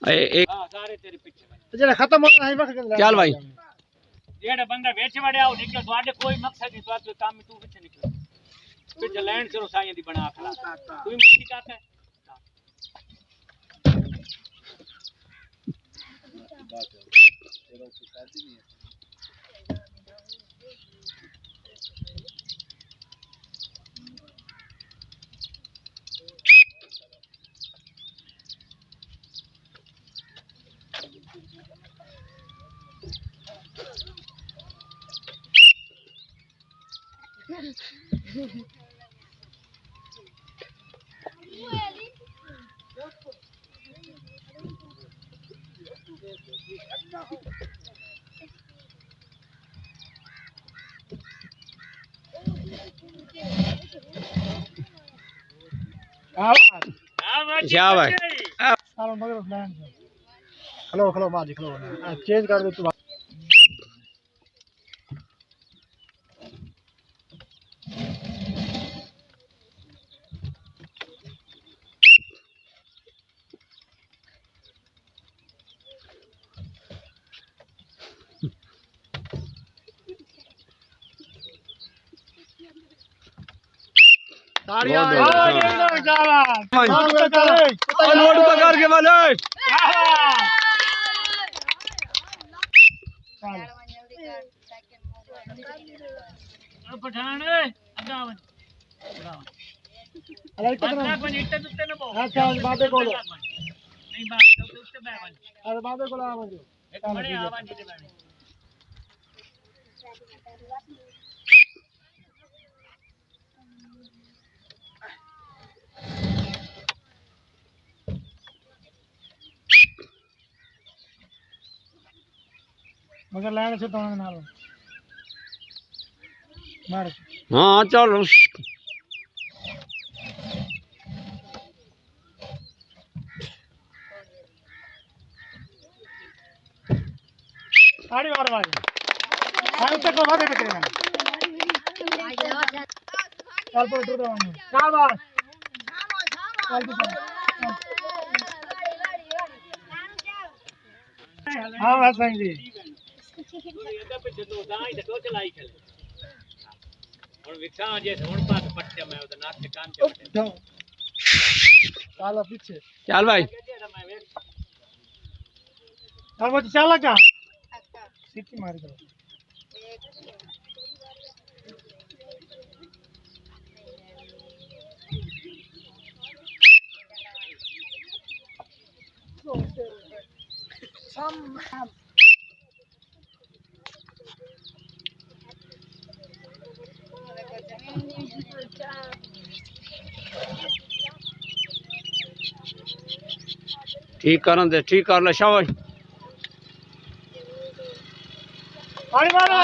हां सारे तेरे पीछे जेड़ा खत्म होना है वक्त चल भाई जेड़ा बंदा वेच वड़या ओ निकल ਤੁਹਾਡੇ कोई मकसद नहीं तो काम में तू पीछे निकल पीछे लैंड से साईं दी बना खला तू मस्ती करता है भाई सालो मगर प्लान खलो बाजी खलो चेंज कर दे तू ताड़ियां नोट पकड़ के वाले पठान अगावन अरे कितना बन इट्टे दुत्ते न बो अच्छा बाबे कोलो नहीं बात दुत्ते बैवन अरे बाबे कोलो आ बजो एक बड़े आवन जी बैवन मगर लाइन से तो नाल मार हां चल साड़ी मार भाई हां उत्ते को वादे पे ना चल पर उतर दो क्या बात चल तो हां हसन जी पीछे चल भाई अब वो चला क्या सीटी मार दो ठीक करन दे ठीक कर ले शाबाश मारो